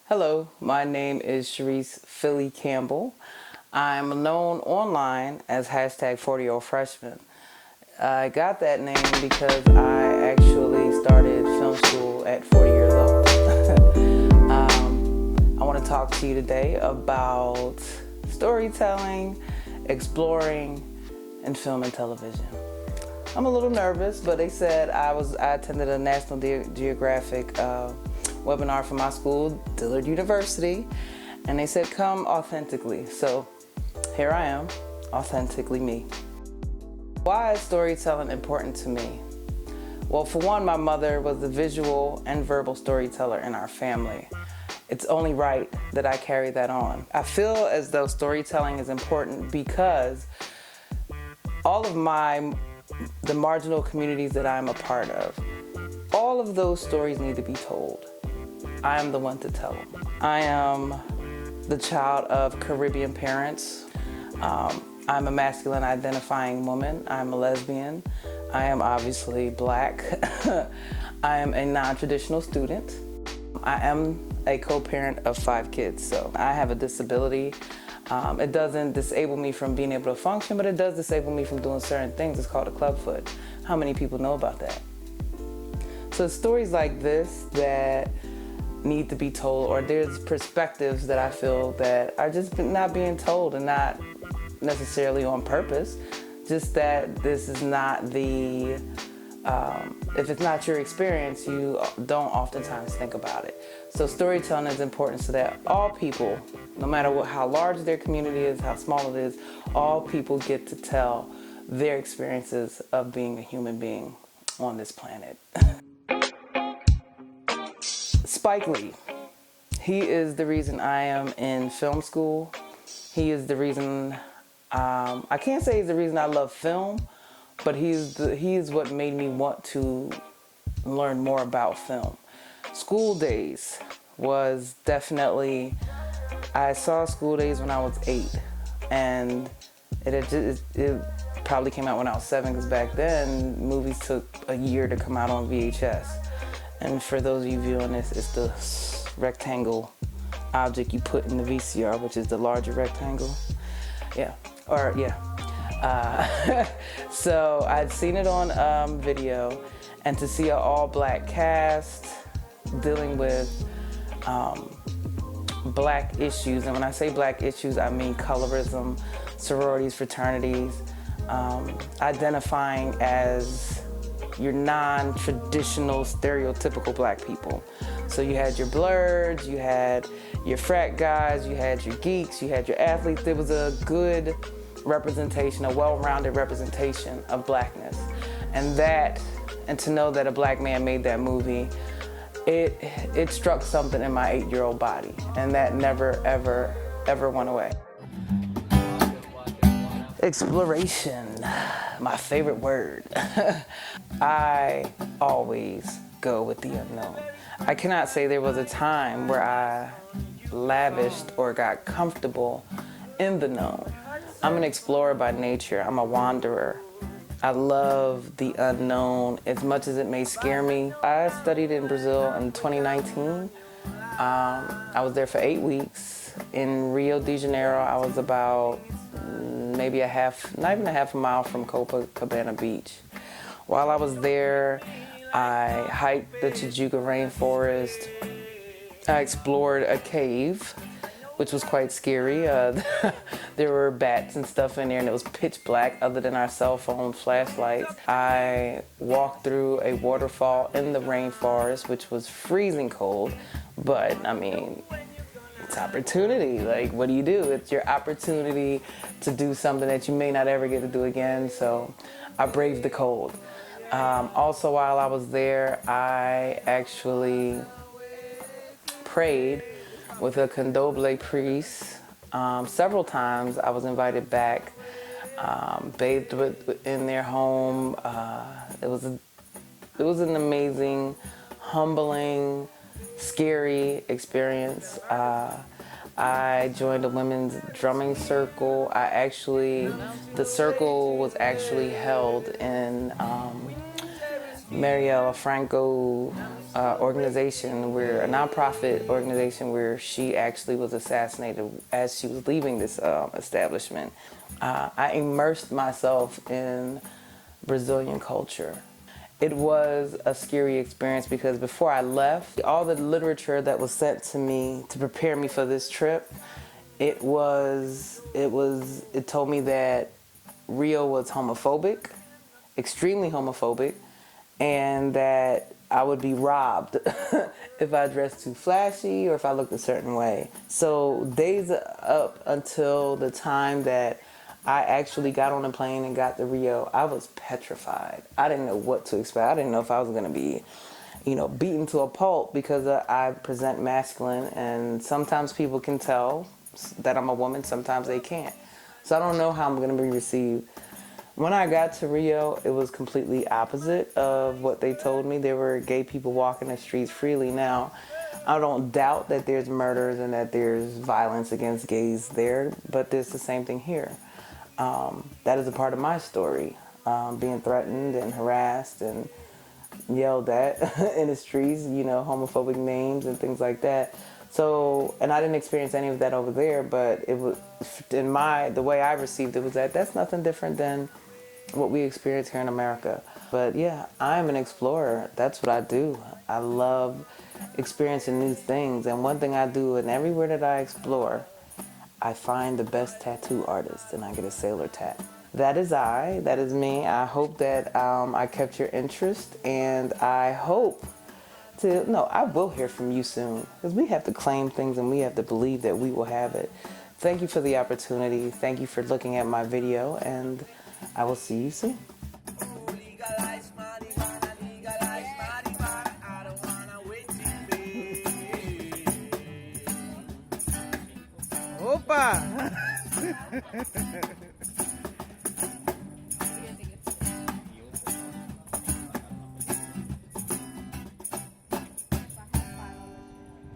Hello, my name is Sharice Philly Campbell. I'm known online as hashtag 40-year-old freshman. I got that name because I actually started film school at 40 years old. I want to talk to you today about storytelling, exploring, and film and television. I'm a little nervous, but they said I attended a National Geographic webinar from my school, Dillard University, and they said come authentically. So here I am, authentically me. Why is storytelling important to me? Well, for one, my mother was a visual and verbal storyteller in our family. It's only right that I carry that on. I feel as though storytelling is important because all of the marginal communities that I'm a part of, all of those stories need to be told. I am the one to tell them. I am the child of Caribbean parents. I'm a masculine identifying woman. I'm a lesbian. I am obviously Black. I am a non-traditional student. I am a co-parent of 5 kids, so I have a disability. It doesn't disable me from being able to function, but it does disable me from doing certain things. It's called a clubfoot. How many people know about that? So it's stories like this that need to be told, or there's perspectives that I feel that are just not being told, and not necessarily on purpose, just that this is not if it's not your experience, you don't oftentimes think about it. So storytelling is important so that all people, no matter how large their community is, how small it is, all people get to tell their experiences of being a human being on this planet. Spike Lee, he is the reason I am in film school. He is the reason, I can't say he's the reason I love film, but he is what made me want to learn more about film. School Days was definitely, I saw School Days when I was 8, and it probably came out when I was 7, because back then movies took a year to come out on VHS. And for those of you viewing this, it's the rectangle object you put in the VCR, which is the larger rectangle. So I'd seen it on video, and to see an all-Black cast dealing with Black issues, and when I say Black issues, I mean colorism, sororities, fraternities, identifying as your non-traditional, stereotypical Black people. So you had your blurs, you had your frat guys, you had your geeks, you had your athletes. There was a good representation, a well-rounded representation of Blackness. And to know that a Black man made that movie, it struck something in my 8-year-old body, and that never, ever, ever went away. Exploration, my favorite word. I always go with the unknown. I cannot say there was a time where I lavished or got comfortable in the known. I'm an explorer by nature. I'm a wanderer. I love the unknown as much as it may scare me. I studied in Brazil in 2019. I was there for 8 weeks. In Rio de Janeiro, I was about maybe not even a half a mile from Copacabana Beach. While I was there, I hiked the Tijuca rainforest. I explored a cave, which was quite scary. There were bats and stuff in there, and it was pitch black other than our cell phone flashlights. I walked through a waterfall in the rainforest, which was freezing cold, but I mean, it's opportunity. Like, what do? It's your opportunity to do something that you may not ever get to do again, so I braved the cold. Also, while I was there, I actually prayed with a candomblé priest. Several times I was invited back, bathed in their home. It was an amazing, humbling, scary experience. I joined a women's drumming circle. The circle was actually held in Marielle Franco organization. We're a nonprofit organization where she actually was assassinated as she was leaving this establishment. I immersed myself in Brazilian culture. It was a scary experience because before I left, all the literature that was sent to me to prepare me for this trip, it told me that Rio was homophobic, extremely homophobic, and that I would be robbed if I dressed too flashy or if I looked a certain way. So days up until the time that I actually got on a plane and got to Rio, I was petrified. I didn't know what to expect. I didn't know if I was going to be, beaten to a pulp because I present masculine, and sometimes people can tell that I'm a woman, sometimes they can't. So I don't know how I'm going to be received. When I got to Rio, it was completely opposite of what they told me. There were gay people walking the streets freely. Now, I don't doubt that there's murders and that there's violence against gays there, but there's the same thing here. That is a part of my story, being threatened and harassed and yelled at in the streets, homophobic names and things like that. So, and I didn't experience any of that over there, but it was, the way I received it was that that's nothing different than what we experience here in America. But yeah, I'm an explorer. That's what I do. I love experiencing new things. And one thing I do, and everywhere that I explore, I find the best tattoo artist and I get a sailor tat. That is that is me. I hope that I kept your interest, and I hope I will hear from you soon, because we have to claim things and we have to believe that we will have it. Thank you for the opportunity. Thank you for looking at my video, and I will see you soon. Opa!